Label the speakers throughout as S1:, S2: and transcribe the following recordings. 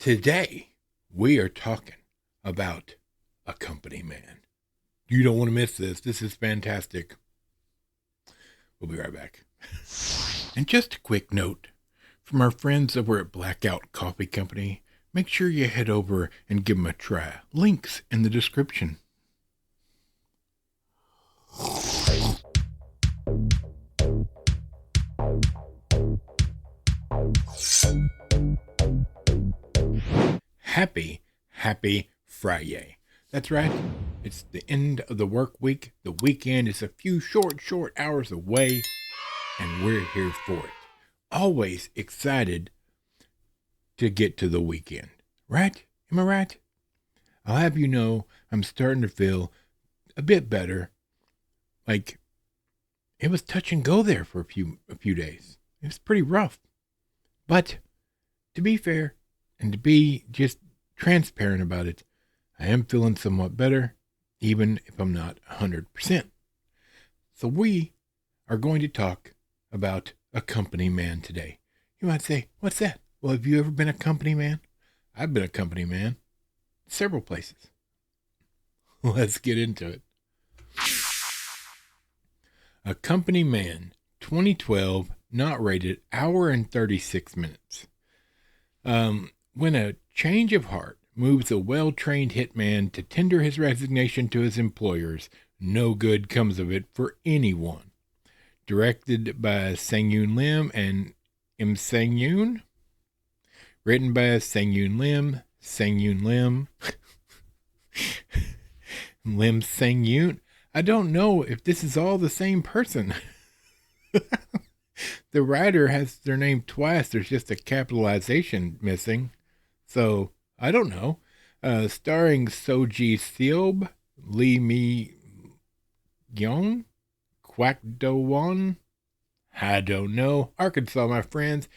S1: Today, we are talking about a company man. You don't want to miss this. This is fantastic. We'll be right back. And just a quick note from our friends over at Blackout Coffee Company, make sure you head over and give them a try. Links in the description. Happy Friday. That's right. It's the end of the work week. The weekend is a few short hours away, and we're here for it. Always excited to get to the weekend. Right? Am I right? I'll have you know I'm starting to feel a bit better. Like, it was touch and go there for a few days. It was pretty rough. But to be fair and to be just transparent about it, I am feeling somewhat better, even if I'm not 100%. So we are going to talk about a company man today. You might say, what's that? Well, have you ever been a company man? I've been a company man several places. Let's get into it. A Company Man, 2012, not rated, hour and 36 minutes. When a change of heart moves a well-trained hitman to tender his resignation to his employers, no good comes of it for anyone. Directed by Sang-Yoon Lim and Im Sang-Yoon. Written by Sang-Yoon Lim, Lim Sang-Yoon. I don't know if this is all the same person. The writer has their name twice. There's just a capitalization missing. So, I don't know. Starring Soji Seob, Lee Mi Young, Kwak Do Won. I don't know. Arkansas, my friends.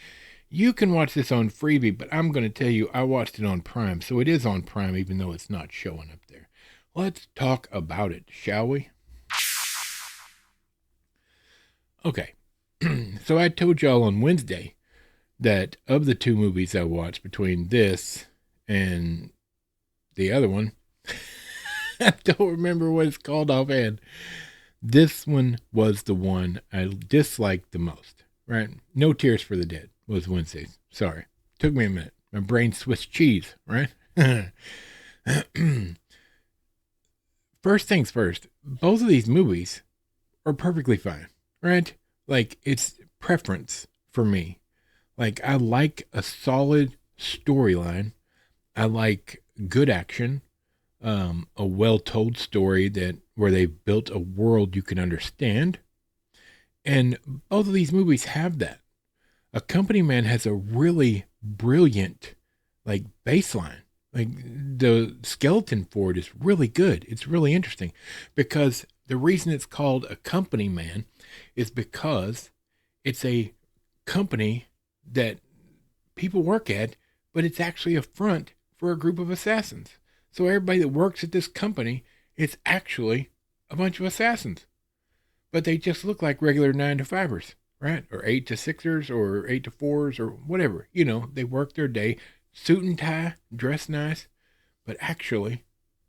S1: You can watch this on Freebie, but I'm going to tell you I watched it on Prime. So it is on Prime, even though it's not showing up there. Let's talk about it, shall we? Okay. So I told y'all on Wednesday that of the two movies I watched between this and the other one, I don't remember what it's called offhand. This one was the one I disliked the most, right? No Tears for the Dead was Wednesday's. Sorry. Took me a minute. My brain switched cheese, right? First things first, both of these movies are perfectly fine, right? Like, it's preference for me. Like, I like a solid storyline. I like good action, a well-told story where they've built a world you can understand. And both of these movies have that. A Company Man has a really brilliant, like, baseline. Like, the skeleton for it is really good. It's really interesting because the reason it's called A Company Man is because it's a company that people work at, but it's actually a front for a group of assassins. So everybody that works at this company is actually a bunch of assassins. But they just look like regular 9-to-5ers, right? Or 8-to-6ers or 8-to-4s or whatever. You know, they work their day, suit and tie, dress nice, but actually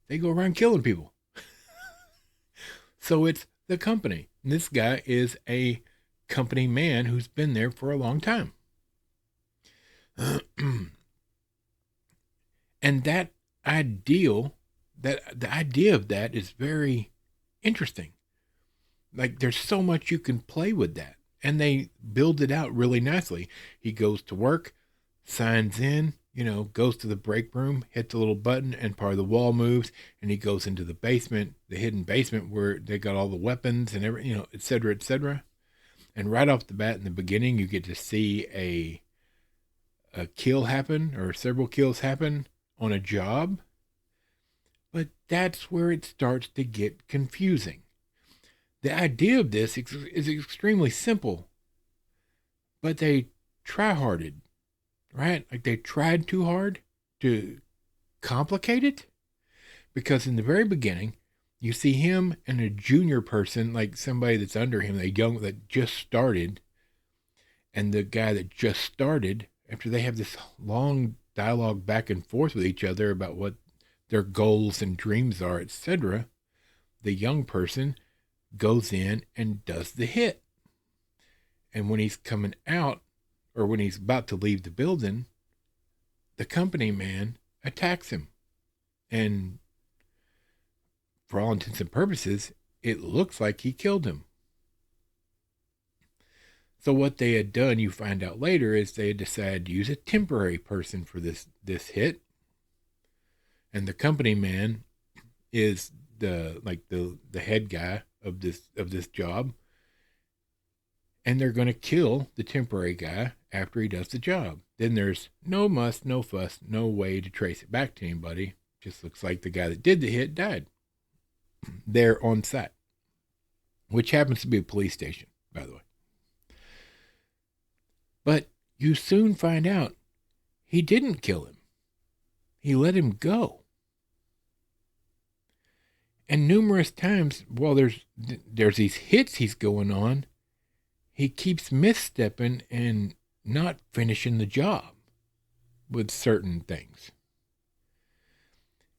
S1: they go around killing people. So it's the company. And this guy is a company man who's been there for a long time. And the idea of that is very interesting. Like, there's so much you can play with that. And they build it out really nicely. He goes to work, signs in, goes to the break room, hits a little button, and part of the wall moves, and he goes into the basement, the hidden basement where they got all the weapons and everything, et cetera, et cetera. And right off the bat in the beginning, you get to see a kill happen, or several kills happen on a job. But that's where it starts to get confusing. The idea of this is extremely simple, but they try-harded, right? Like, they tried too hard to complicate it, because in the very beginning, you see him and a junior person, like somebody that's under him, that just started, and the guy that just started, after they have this long dialogue back and forth with each other about what their goals and dreams are, etc., the young person goes in and does the hit. And when he's coming out, or when he's about to leave the building, the company man attacks him. And for all intents and purposes, it looks like he killed him. So what they had done, you find out later, is they had decided to use a temporary person for this hit. And the company man is the head guy of this job. And they're going to kill the temporary guy after he does the job. Then there's no muss, no fuss, no way to trace it back to anybody. Just looks like the guy that did the hit died there on site, which happens to be a police station, by the way. But you soon find out he didn't kill him. He let him go. And numerous times, while there's these hits he's going on, he keeps misstepping and not finishing the job with certain things.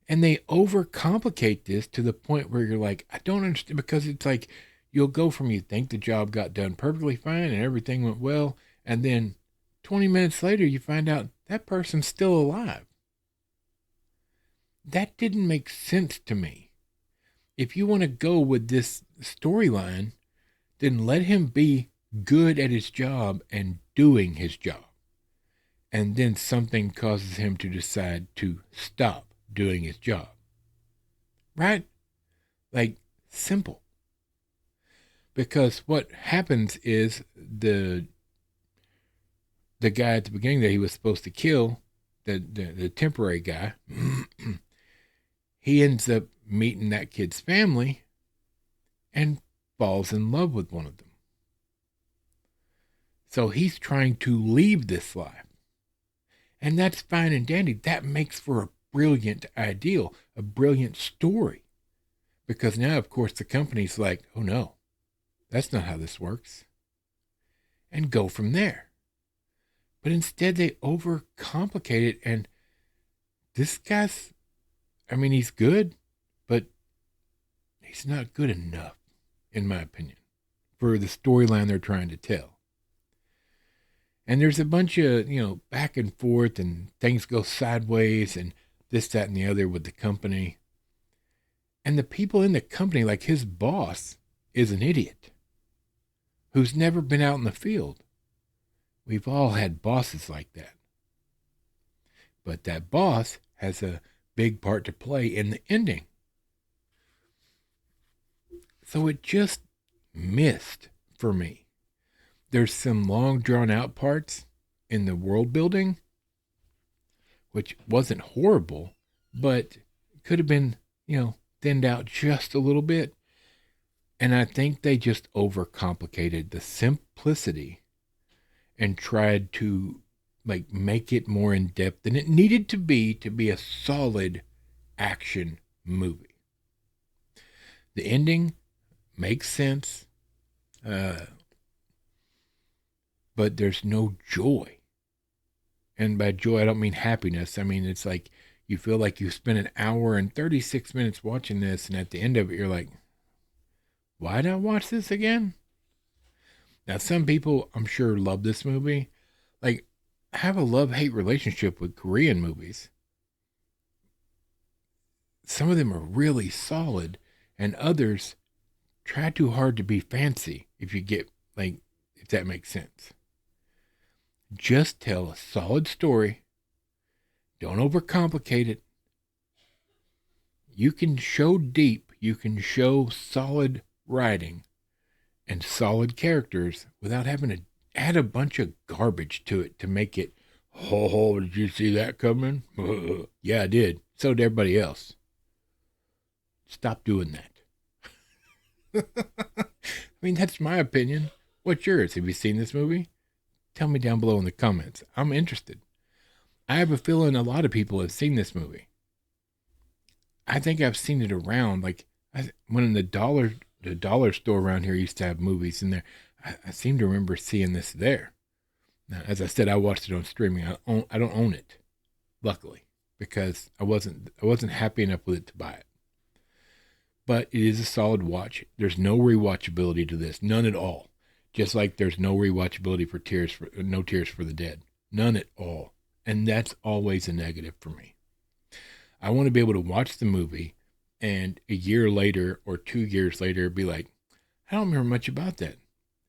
S1: And they overcomplicate this to the point where you're like, I don't understand, because it's like you'll go from you think the job got done perfectly fine and everything went well, and then 20 minutes later you find out that person's still alive. That didn't make sense to me. If you want to go with this storyline, then let him be good at his job and doing his job. And then something causes him to decide to stop doing his job. Right? Like, simple. Because what happens is the guy at the beginning that he was supposed to kill, the temporary guy, he ends up meeting that kid's family and falls in love with one of them. So he's trying to leave this life. And that's fine and dandy. That makes for a brilliant ideal, a brilliant story. Because now, of course, the company's like, oh no, that's not how this works. And go from there. But instead they overcomplicate it, and this guy's, he's good, but he's not good enough, in my opinion, for the storyline they're trying to tell. And there's a bunch of, back and forth, and things go sideways, and this, that, and the other with the company. And the people in the company, like his boss, is an idiot who's never been out in the field. We've all had bosses like that. But that boss has a big part to play in the ending. So it just missed for me. There's some long drawn out parts in the world building, which wasn't horrible, but could have been, thinned out just a little bit. And I think they just overcomplicated the simplicity and tried to make it more in depth than it needed to be a solid action movie. The ending makes sense, but there's no joy. And by joy, I don't mean happiness. I mean, it's like you feel like you spent an hour and 36 minutes watching this, and at the end of it, you're like, why did I watch this again? Now, some people, I'm sure, love this movie. Like, I have a love-hate relationship with Korean movies. Some of them are really solid, and others try too hard to be fancy, if that makes sense. Just tell a solid story. Don't overcomplicate it. You can show deep, you can show solid writing and solid characters without having to add a bunch of garbage to it to make it, oh, did you see that coming? Yeah, I did. So did everybody else. Stop doing that. That's my opinion. What's yours? Have you seen this movie? Tell me down below in the comments. I'm interested. I have a feeling a lot of people have seen this movie. I think I've seen it around, when the dollar store around here used to have movies in there. I seem to remember seeing this there. Now, as I said, I watched it on streaming. I don't own it. luckily, because I wasn't happy enough with it to buy it. But it is a solid watch. There's no rewatchability to this, none at all. Just like there's no rewatchability for No Tears for the Dead, none at all. And that's always a negative for me. I want to be able to watch the movie and a year later or 2 years later be like, I don't remember much about that,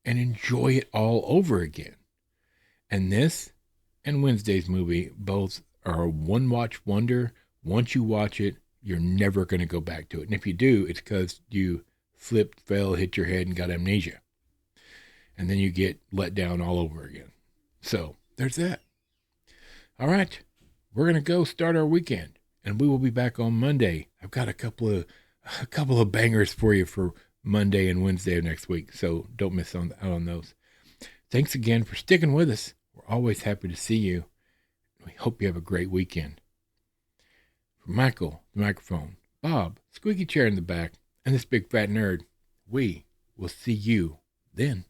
S1: and enjoy it all over again. And this and Wednesday's movie both are a one-watch wonder. Once you watch it, you're never going to go back to it. And if you do, it's because you slipped, fell, hit your head, and got amnesia. And then you get let down all over again. So there's that. All right, we're going to go start our weekend, and we will be back on Monday. I've got a couple of bangers for you for Monday and Wednesday of next week, so don't miss out on those. Thanks again for sticking with us. We're always happy to see you. We hope you have a great weekend. For Michael, the microphone, Bob, squeaky chair in the back, and this big fat nerd, we will see you then.